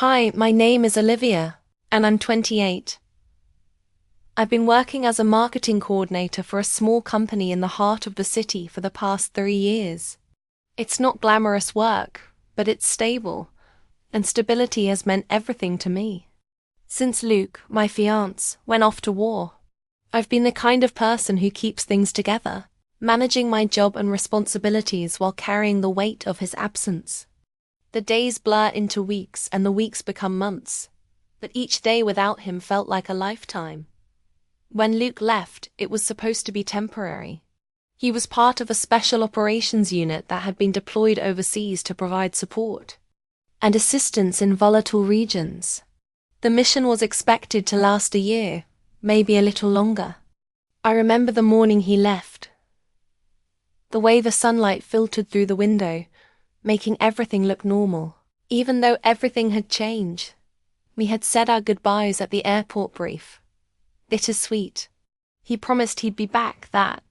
Hi, my name is Olivia, and I'm 28. I've been working as a marketing coordinator for a small company in the heart of the city for the past 3 years. It's not glamorous work, but it's stable, and stability has meant everything to me. Since Luke, my fiancé, went off to war, I've been the kind of person who keeps things together, managing my job and responsibilities while carrying the weight of his absence. The days blur into weeks and the weeks become months, but each day without him felt like a lifetime. When Luke left, it was supposed to be temporary. He was part of a special operations unit that had been deployed overseas to provide support and assistance in volatile regions. The mission was expected to last a year, maybe a little longer. I remember the morning he left. The way the sunlight filtered through the window, making everything look normal, even though everything had changed. We had said our goodbyes at the airport brief. Bittersweet. He promised he'd be back, that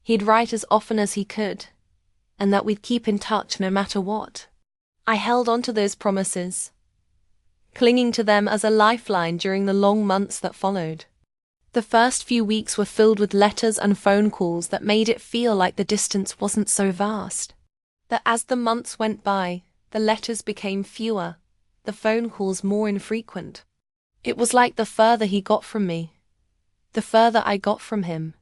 he'd write as often as he could, and that we'd keep in touch no matter what. I held on to those promises, clinging to them as a lifeline during the long months that followed. The first few weeks were filled with letters and phone calls that made it feel like the distance wasn't so vast. But as the months went by, the letters became fewer, the phone calls more infrequent. It was like the further he got from me, the further I got from him.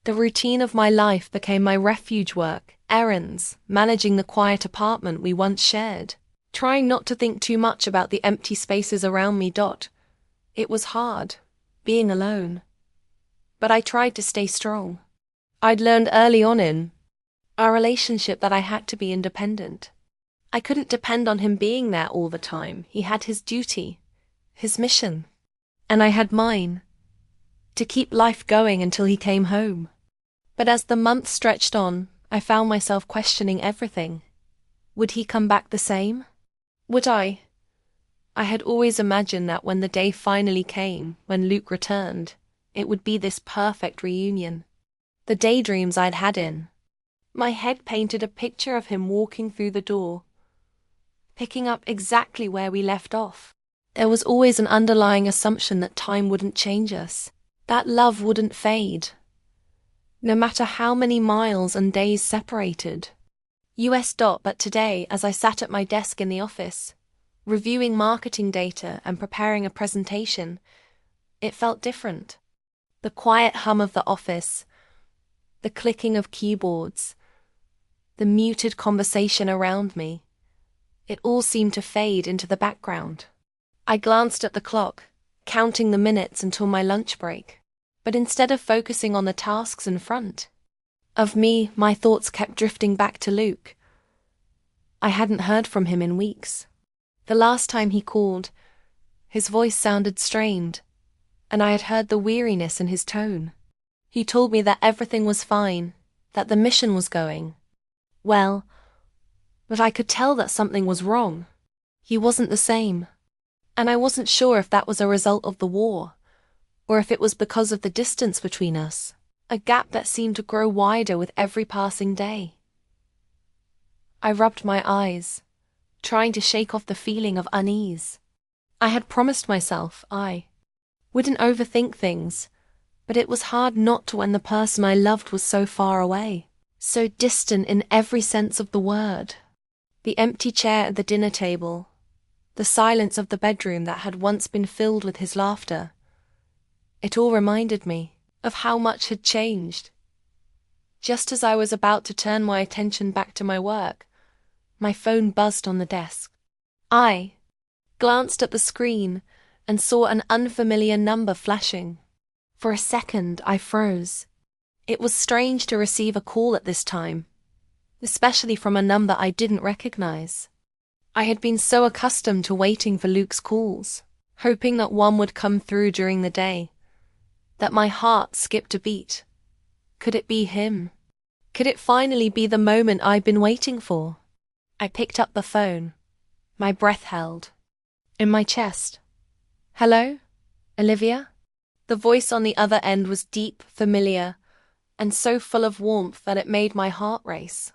The routine of my life became my refuge: work, errands, managing the quiet apartment we once shared, trying not to think too much about the empty spaces around me. It was hard, being alone. But I tried to stay strong. I'd learned early on in our relationship that I had to be independent. I couldn't depend on him being there all the time. He had his duty, his mission, and I had mine, to keep life going until he came home. But as the months stretched on, I found myself questioning everything. Would he come back the same? Would I? I had always imagined that when the day finally came, when Luke returned, it would be this perfect reunion. The daydreams I'd had in my head painted a picture of him walking through the door, picking up exactly where we left off. There was always an underlying assumption that time wouldn't change us, that love wouldn't fade, no matter how many miles and days separated. But today, as I sat at my desk in the office, reviewing marketing data and preparing a presentation, it felt different. The quiet hum of the office, the clicking of keyboards, the muted conversation around me, it all seemed to fade into the background. I glanced at the clock, counting the minutes until my lunch break, but instead of focusing on the tasks in front of me, my thoughts kept drifting back to Luke. I hadn't heard from him in weeks. The last time he called, his voice sounded strained, and I had heard the weariness in his tone. He told me that everything was fine, that the mission was going well, but I could tell that something was wrong. He wasn't the same, and I wasn't sure if that was a result of the war, or if it was because of the distance between us, a gap that seemed to grow wider with every passing day. I rubbed my eyes, trying to shake off the feeling of unease. I had promised myself I wouldn't overthink things, but it was hard not to when the person I loved was so far away, so distant in every sense of the word. The empty chair at the dinner table, the silence of the bedroom that had once been filled with his laughter, it all reminded me of how much had changed. Just as I was about to turn my attention back to my work, my phone buzzed on the desk. I glanced at the screen and saw an unfamiliar number flashing. For a second, I froze. It was strange to receive a call at this time, especially from a number I didn't recognize. I had been so accustomed to waiting for Luke's calls, hoping that one would come through during the day, that my heart skipped a beat. Could it be him? Could it finally be the moment I'd been waiting for? I picked up the phone, my breath held in my chest. Hello? Olivia? The voice on the other end was deep, familiar, and so full of warmth that it made my heart race.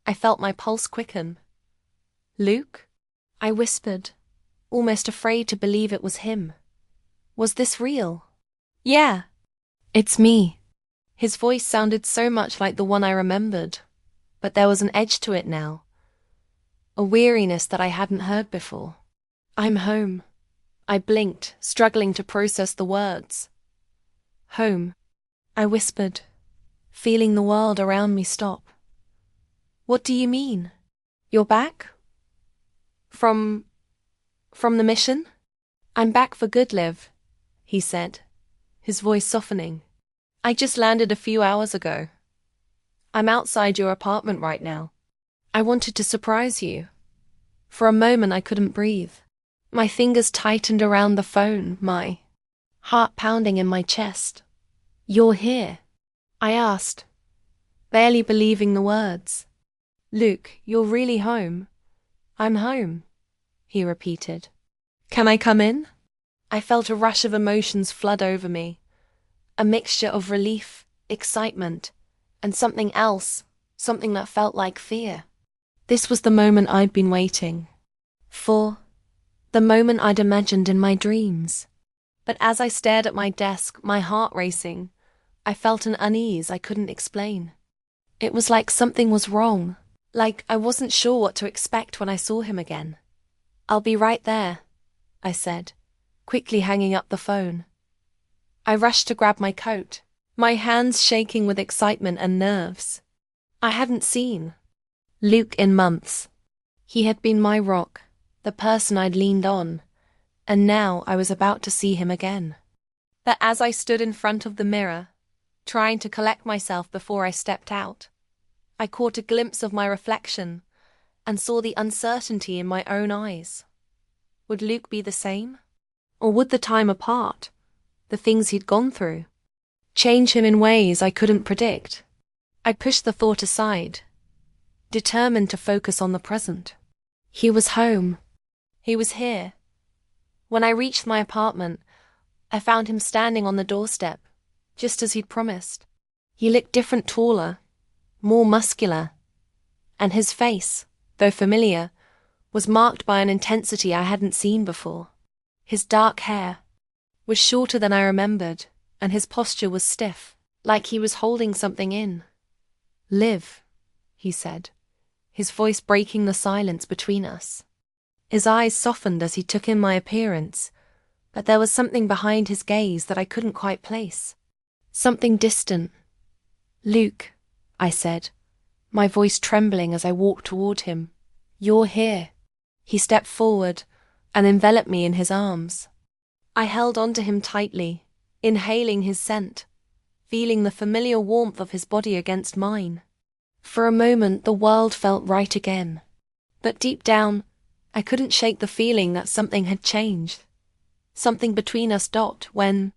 I felt my pulse quicken. Luke? I whispered, almost afraid to believe it was him. Was this real? Yeah, it's me. His voice sounded so much like the one I remembered, but there was an edge to it now. A weariness that I hadn't heard before. I'm home. I blinked, struggling to process the words. Home, I whispered, feeling the world around me stop. What do you mean? You're back? From the mission? I'm back for good, Liv, he said, his voice softening. I just landed a few hours ago. I'm outside your apartment right now. I wanted to surprise you. For a moment I couldn't breathe. My fingers tightened around the phone, my heart pounding in my chest. You're here? I asked, barely believing the words. Luke, you're really home? I'm home, he repeated. Can I come in? I felt a rush of emotions flood over me. A mixture of relief, excitement, and something else, something that felt like fear. This was the moment I'd been waiting for, the moment I'd imagined in my dreams. But as I stared at my desk, my heart racing, I felt an unease I couldn't explain. It was like something was wrong, like I wasn't sure what to expect when I saw him again. I'll be right there, I said, quickly hanging up the phone. I rushed to grab my coat, my hands shaking with excitement and nerves. I hadn't seen Luke in months. He had been my rock, the person I'd leaned on, and now I was about to see him again. But as I stood in front of the mirror, trying to collect myself before I stepped out, I caught a glimpse of my reflection and saw the uncertainty in my own eyes. Would Luke be the same? Or would the time apart, the things he'd gone through, change him in ways I couldn't predict? I pushed the thought aside, determined to focus on the present. He was home. He was here. When I reached my apartment, I found him standing on the doorstep, just as he'd promised. He looked different, taller, more muscular, and his face, though familiar, was marked by an intensity I hadn't seen before. His dark hair was shorter than I remembered, and his posture was stiff, like he was holding something in. Liv, he said, his voice breaking the silence between us. His eyes softened as he took in my appearance, but there was something behind his gaze that I couldn't quite place. Something distant. Luke, I said, my voice trembling as I walked toward him. You're here. He stepped forward and enveloped me in his arms. I held onto him tightly, inhaling his scent, feeling the familiar warmth of his body against mine. For a moment the world felt right again. But deep down, I couldn't shake the feeling that something had changed. Something between us when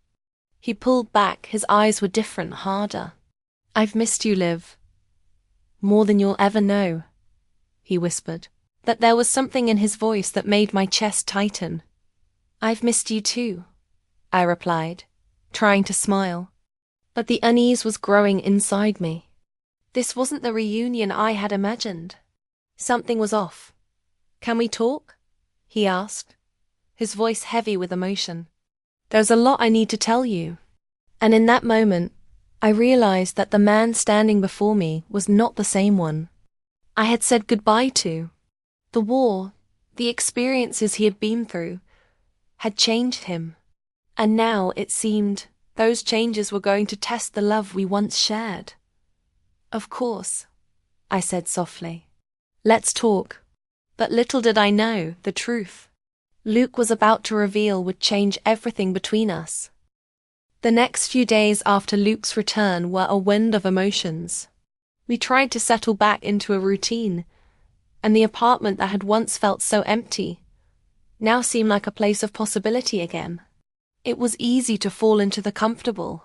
he pulled back, his eyes were different, harder. I've missed you, Liv. More than you'll ever know, he whispered. But there was something in his voice that made my chest tighten. I've missed you too, I replied, trying to smile. But the unease was growing inside me. This wasn't the reunion I had imagined. Something was off. Can we talk? He asked, his voice heavy with emotion. There's a lot I need to tell you. And in that moment, I realized that the man standing before me was not the same one I had said goodbye to. The war, the experiences he had been through, had changed him. And now it seemed those changes were going to test the love we once shared. Of course, I said softly. Let's talk. But little did I know the truth Luke was about to reveal would change everything between us. The next few days after Luke's return were a wind of emotions. We tried to settle back into a routine, and the apartment that had once felt so empty now seemed like a place of possibility again. It was easy to fall into the comfortable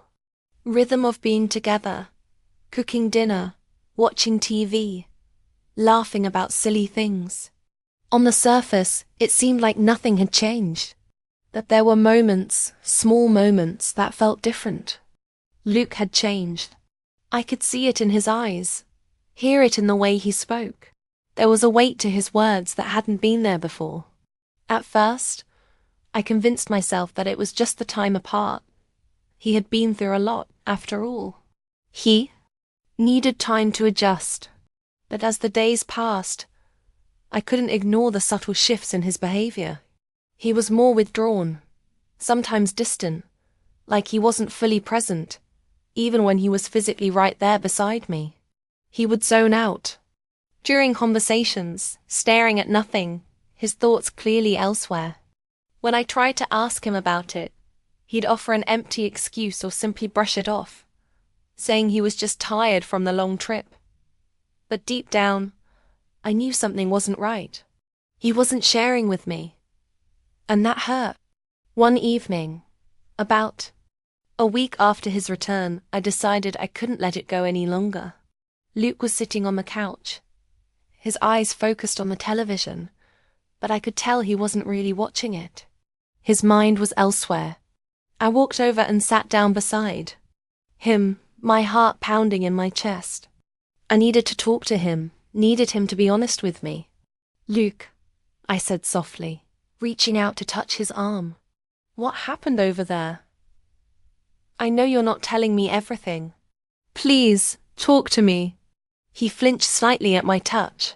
rhythm of being together, cooking dinner, watching TV, laughing about silly things. On the surface, it seemed like nothing had changed, that there were moments, small moments, that felt different. Luke had changed. I could see it in his eyes, hear it in the way he spoke. There was a weight to his words that hadn't been there before. At first, I convinced myself that it was just the time apart. He had been through a lot, after all. He needed time to adjust. But as the days passed, I couldn't ignore the subtle shifts in his behavior. He was more withdrawn, sometimes distant, like he wasn't fully present, even when he was physically right there beside me. He would zone out. During conversations, staring at nothing, his thoughts clearly elsewhere. When I tried to ask him about it, he'd offer an empty excuse or simply brush it off, saying he was just tired from the long trip. But deep down, I knew something wasn't right. He wasn't sharing with me. And that hurt. One evening, about a week after his return, I decided I couldn't let it go any longer. Luke was sitting on the couch, his eyes focused on the television, but I could tell he wasn't really watching it. His mind was elsewhere. I walked over and sat down beside him, my heart pounding in my chest. I needed to talk to him, needed him to be honest with me. "Luke," I said softly, reaching out to touch his arm. "What happened over there? I know you're not telling me everything. Please, talk to me." He flinched slightly at my touch,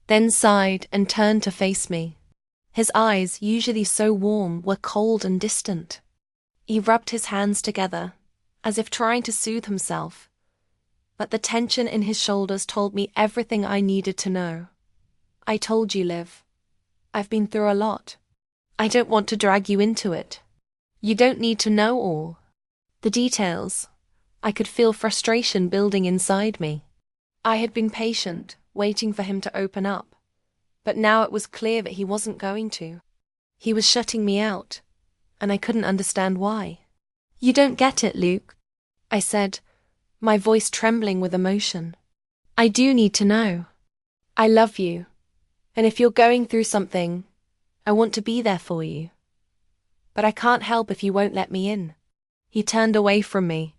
then sighed and turned to face me. His eyes, usually so warm, were cold and distant. He rubbed his hands together, as if trying to soothe himself, but the tension in his shoulders told me everything I needed to know. "I told you, Liv. I've been through a lot. I don't want to drag you into it. You don't need to know all the details." I could feel frustration building inside me. I had been patient, waiting for him to open up, but now it was clear that he wasn't going to. He was shutting me out, and I couldn't understand why. "You don't get it, Luke," I said, my voice trembling with emotion. "I do need to know. I love you, and if you're going through something, I want to be there for you. But I can't help if you won't let me in." He turned away from me,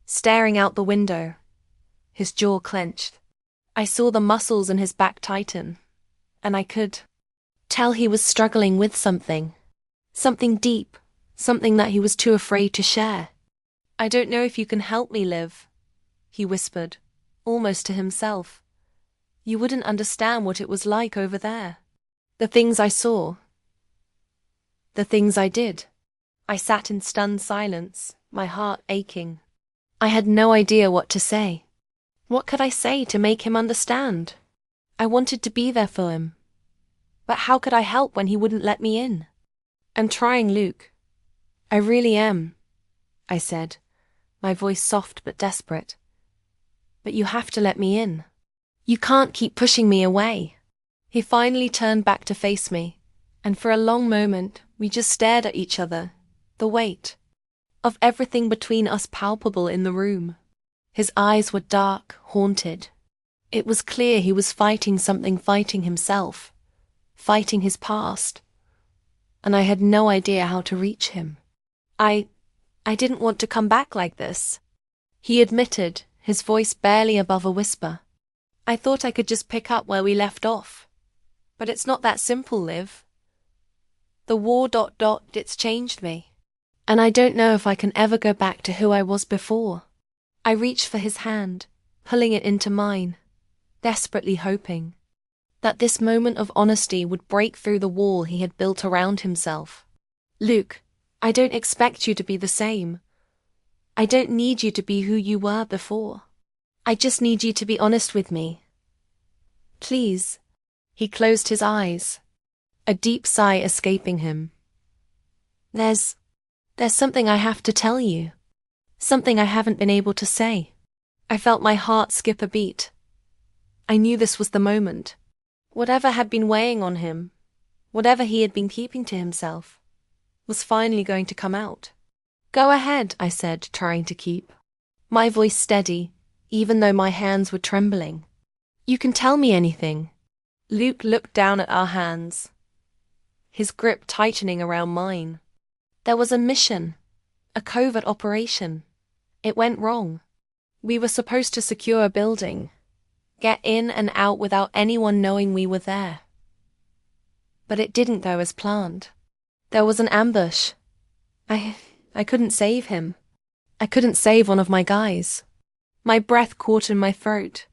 staring out the window, his jaw clenched. I saw the muscles in his back tighten, and I could tell he was struggling with something deep, something that he was too afraid to share. "I don't know if you can help me, Liv," he whispered, almost to himself. "You wouldn't understand what it was like over there. The things I saw. The things I did." I sat in stunned silence, my heart aching. I had no idea what to say. What could I say to make him understand? I wanted to be there for him. But how could I help when he wouldn't let me in? "I'm trying, Luke. I really am," I said, my voice soft but desperate. "But you have to let me in. You can't keep pushing me away." He finally turned back to face me, and for a long moment we just stared at each other, the weight of everything between us palpable in the room. His eyes were dark, haunted. It was clear he was fighting something, fighting himself, fighting his past, and I had no idea how to reach him. I didn't want to come back like this," he admitted, his voice barely above a whisper. "I thought I could just pick up where we left off. But it's not that simple, Liv. The war ... it's changed me. And I don't know if I can ever go back to who I was before." I reached for his hand, pulling it into mine, desperately hoping that this moment of honesty would break through the wall he had built around himself. "Luke, I don't expect you to be the same. I don't need you to be who you were before. I just need you to be honest with me. Please." He closed his eyes, a deep sigh escaping him. There's something I have to tell you. Something I haven't been able to say." I felt my heart skip a beat. I knew this was the moment. Whatever had been weighing on him, whatever he had been keeping to himself, was finally going to come out. "Go ahead," I said, trying to keep my voice steady, even though my hands were trembling. "You can tell me anything." Luke looked down at our hands, his grip tightening around mine. "There was a mission, a covert operation. It went wrong. We were supposed to secure a building, get in and out without anyone knowing we were there. But it didn't go as planned. There was an ambush. I couldn't save him. I couldn't save one of my guys. My breath caught in my throat.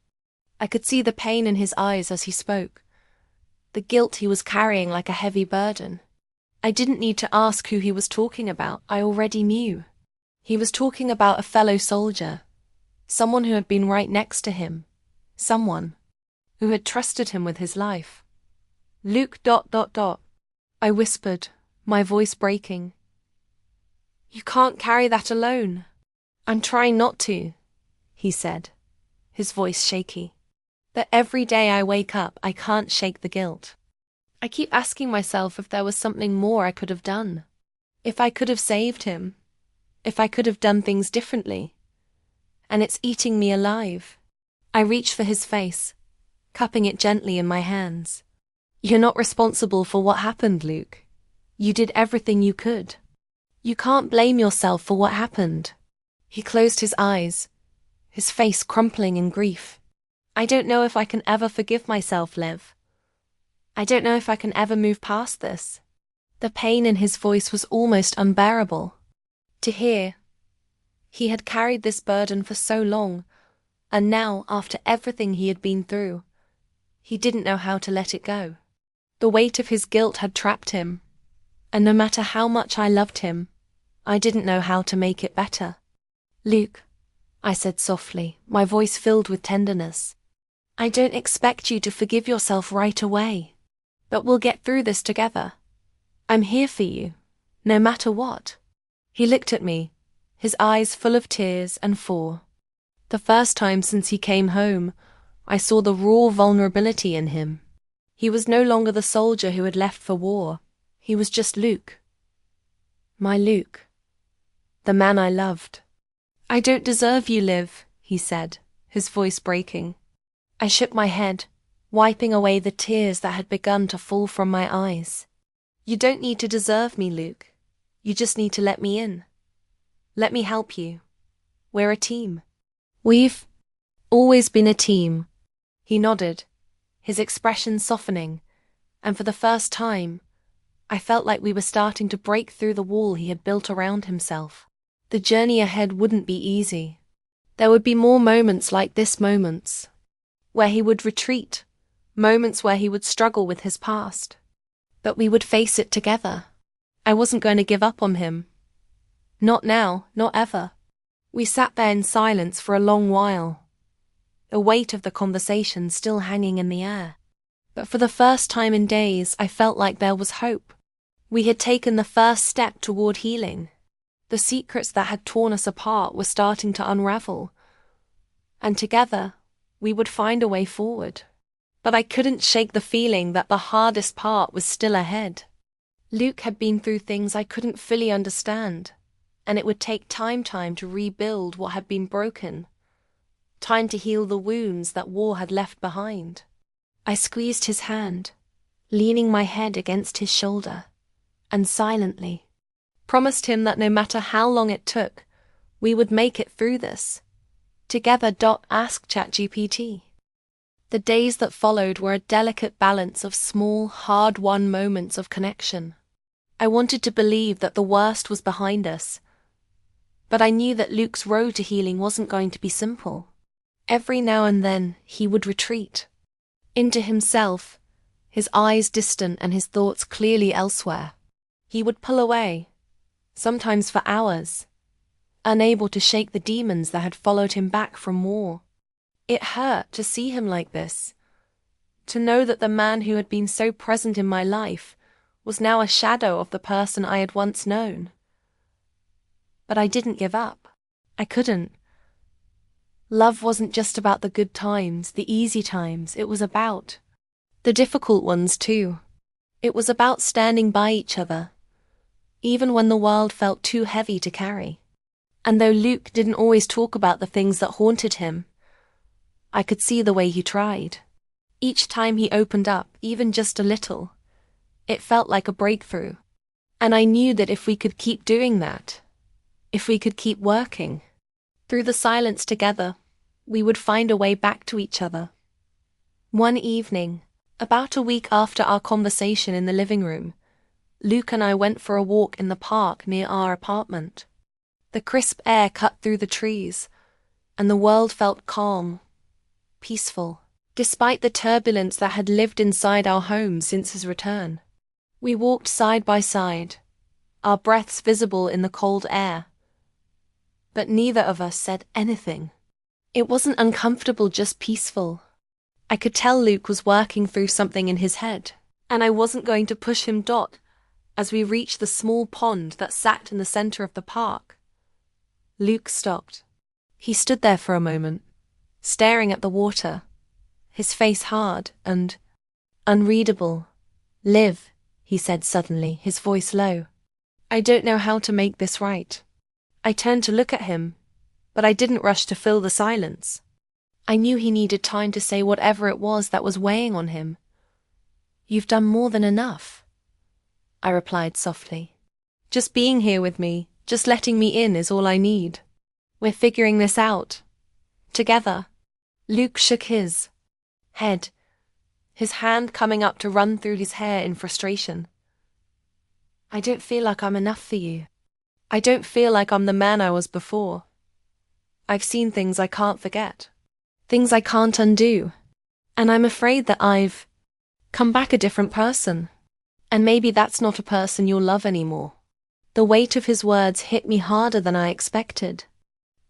I could see the pain in his eyes as he spoke, the guilt he was carrying like a heavy burden. I didn't need to ask who he was talking about. I already knew. He was talking about a fellow soldier, someone who had been right next to him, someone who had trusted him with his life. Luke ... I whispered, my voice breaking. You can't carry that alone. I'm trying not to, he said, his voice shaky. But every day I wake up, I can't shake the guilt. I keep asking myself if there was something more I could have done. If I could have saved him. If I could have done things differently. And it's eating me alive. I reach for his face, cupping it gently in my hands. You're not responsible for what happened, Luke. You did everything you could. You can't blame yourself for what happened. He closed his eyes, his face crumpling in grief. I don't know if I can ever forgive myself, Liv. I don't know if I can ever move past this. The pain in his voice was almost unbearable. To hear, he had carried this burden for so long, and now, after everything he had been through, he didn't know how to let it go. The weight of his guilt had trapped him, and no matter how much I loved him, I didn't know how to make it better. Luke, I said softly, my voice filled with tenderness. I don't expect you to forgive yourself right away, but we'll get through this together. I'm here for you, no matter what. He looked at me, his eyes full of tears and for the first time since he came home, I saw the raw vulnerability in him. He was no longer the soldier who had left for war. He was just Luke. My Luke. The man I loved. I don't deserve you, Liv, he said, his voice breaking. I shook my head, wiping away the tears that had begun to fall from my eyes. You don't need to deserve me, Luke. You just need to let me in. Let me help you. We're a team. We've always been a team. He nodded, his expression softening, and for the first time, I felt like we were starting to break through the wall he had built around himself. The journey ahead wouldn't be easy. There would be more moments like this, moments where he would retreat, moments where he would struggle with his past. But we would face it together. I wasn't going to give up on him. Not now, not ever. We sat there in silence for a long while, the weight of the conversation still hanging in the air. But for the first time in days, I felt like there was hope. We had taken the first step toward healing. The secrets that had torn us apart were starting to unravel. And together, we would find a way forward. But I couldn't shake the feeling that the hardest part was still ahead. Luke had been through things I couldn't fully understand, and it would take time to rebuild what had been broken. Time to heal the wounds that war had left behind. I squeezed his hand, leaning my head against his shoulder, and silently promised him that no matter how long it took, we would make it through this. Together. Ask ChatGPT. The days that followed were a delicate balance of small, hard-won moments of connection. I wanted to believe that the worst was behind us, but I knew that Luke's road to healing wasn't going to be simple. Every now and then, he would retreat into himself, his eyes distant and his thoughts clearly elsewhere. He would pull away, sometimes for hours, unable to shake the demons that had followed him back from war. It hurt to see him like this, to know that the man who had been so present in my life was now a shadow of the person I had once known. But I didn't give up. I couldn't. Love wasn't just about the good times, the easy times. It was about the difficult ones too. It was about standing by each other, even when the world felt too heavy to carry. And though Luke didn't always talk about the things that haunted him, I could see the way he tried. Each time he opened up, even just a little, it felt like a breakthrough. And I knew that if we could keep doing that, if we could keep working, through the silence together, we would find a way back to each other. One evening, about a week after our conversation in the living room, Luke and I went for a walk in the park near our apartment. The crisp air cut through the trees, and the world felt calm, peaceful, despite the turbulence that had lived inside our home since his return. We walked side by side, our breaths visible in the cold air. But neither of us said anything. It wasn't uncomfortable, just peaceful. I could tell Luke was working through something in his head, and I wasn't going to push him. As we reached the small pond that sat in the center of the park, Luke stopped. He stood there for a moment, staring at the water, his face hard and unreadable. "Liv," he said suddenly, his voice low. "I don't know how to make this right." I turned to look at him, but I didn't rush to fill the silence. I knew he needed time to say whatever it was that was weighing on him. "You've done more than enough," I replied softly. "Just being here with me, just letting me in is all I need. We're figuring this out. Together." Luke shook his head, his hand coming up to run through his hair in frustration. "I don't feel like I'm enough for you. I don't feel like I'm the man I was before. I've seen things I can't forget, things I can't undo, and I'm afraid that I've come back a different person. And maybe that's not a person you'll love anymore." The weight of his words hit me harder than I expected.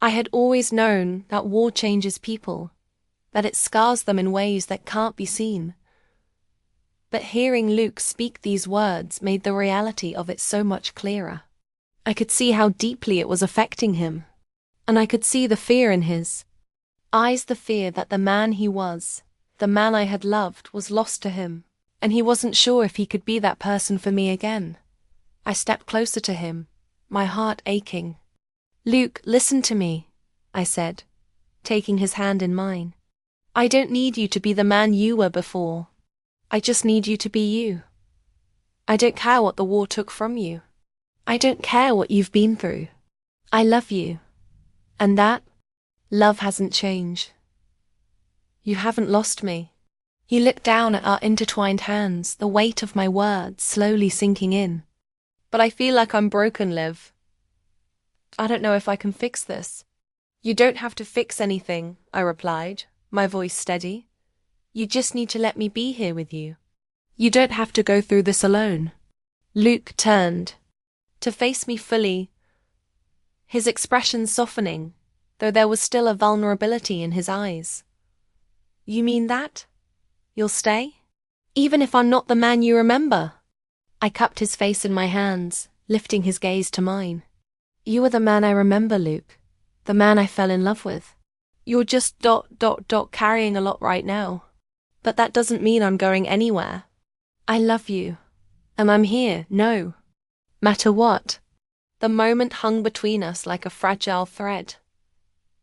I had always known that war changes people, that it scars them in ways that can't be seen. But hearing Luke speak these words made the reality of it so much clearer. I could see how deeply it was affecting him, and I could see the fear in his eyes, the fear that the man he was, the man I had loved, was lost to him, and he wasn't sure if he could be that person for me again. I stepped closer to him, my heart aching. "Luke, listen to me," I said, taking his hand in mine. "I don't need you to be the man you were before. I just need you to be you. I don't care what the war took from you. I don't care what you've been through. I love you. And that love hasn't changed. You haven't lost me." He looked down at our intertwined hands, the weight of my words slowly sinking in. "But I feel like I'm broken, Liv. I don't know if I can fix this." "You don't have to fix anything," I replied, my voice steady. "You just need to let me be here with you. You don't have to go through this alone." Luke turned to face me fully, his expression softening, though there was still a vulnerability in his eyes. "You mean that? You'll stay? Even if I'm not the man you remember?" I cupped his face in my hands, lifting his gaze to mine. "You are the man I remember, Luke. The man I fell in love with. You're just carrying a lot right now. But that doesn't mean I'm going anywhere. I love you, and I'm here, no matter what." The moment hung between us like a fragile thread,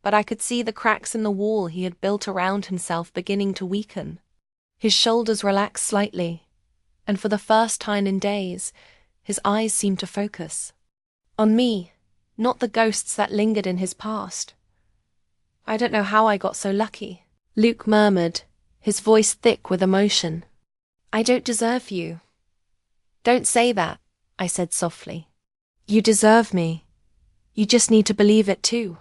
but I could see the cracks in the wall he had built around himself beginning to weaken. His shoulders relaxed slightly, and for the first time in days, his eyes seemed to focus on me, not the ghosts that lingered in his past. "I don't know how I got so lucky," Luke murmured, his voice thick with emotion. "I don't deserve you." "Don't say that," I said softly. "You deserve me. You just need to believe it too."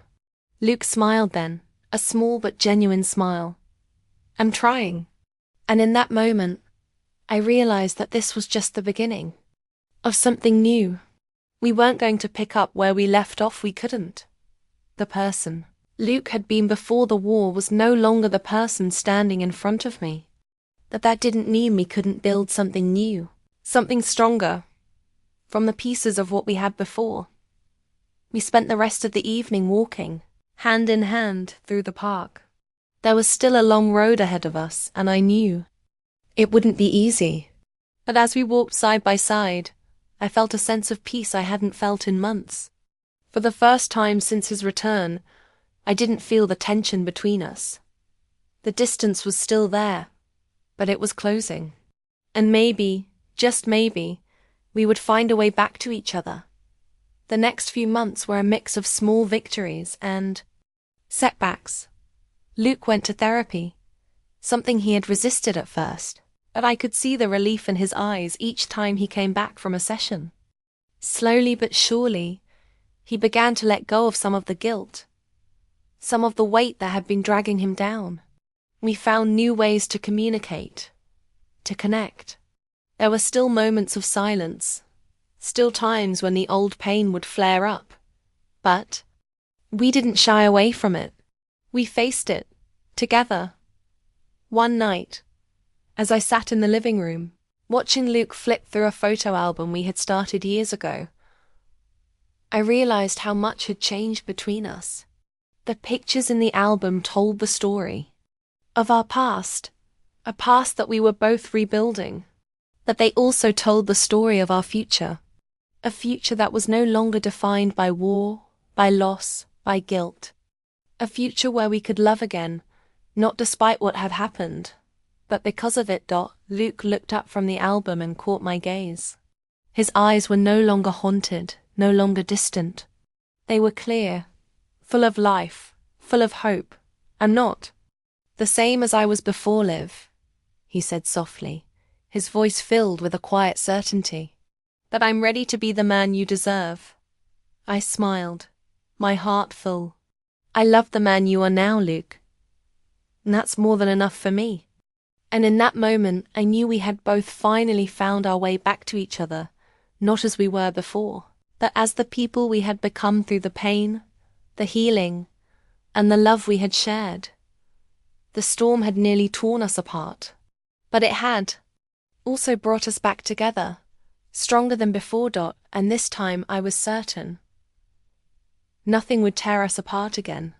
Luke smiled then, a small but genuine smile. "I'm trying." And in that moment, I realized that this was just the beginning of something new. We weren't going to pick up where we left off, we couldn't. The person Luke had been before the war was no longer the person standing in front of me. That didn't mean we couldn't build something new, something stronger, from the pieces of what we had before. We spent the rest of the evening walking, hand in hand, through the park. There was still a long road ahead of us, and I knew it wouldn't be easy. But as we walked side by side, I felt a sense of peace I hadn't felt in months. For the first time since his return, I didn't feel the tension between us. The distance was still there, but it was closing. And maybe, just maybe, we would find a way back to each other. The next few months were a mix of small victories and setbacks. Luke went to therapy, something he had resisted at first. But I could see the relief in his eyes each time he came back from a session. Slowly but surely, he began to let go of some of the guilt, some of the weight that had been dragging him down. We found new ways to communicate, to connect. There were still moments of silence, still times when the old pain would flare up. But we didn't shy away from it. We faced it, together. One night, as I sat in the living room, watching Luke flip through a photo album we had started years ago, I realized how much had changed between us. The pictures in the album told the story of our past, a past that we were both rebuilding. But they also told the story of our future, a future that was no longer defined by war, by loss, by guilt. A future where we could love again, not despite what had happened, but because of it. Luke looked up from the album and caught my gaze. His eyes were no longer haunted, no longer distant. They were clear, full of life, full of hope. "I'm not the same as I was before, Liv," he said softly, his voice filled with a quiet certainty. "But I'm ready to be the man you deserve." I smiled, my heart full. "I love the man you are now, Luke. And that's more than enough for me." And in that moment, I knew we had both finally found our way back to each other, not as we were before, but as the people we had become through the pain, the healing, and the love we had shared. The storm had nearly torn us apart, but it had also brought us back together, stronger than before. And this time I was certain nothing would tear us apart again.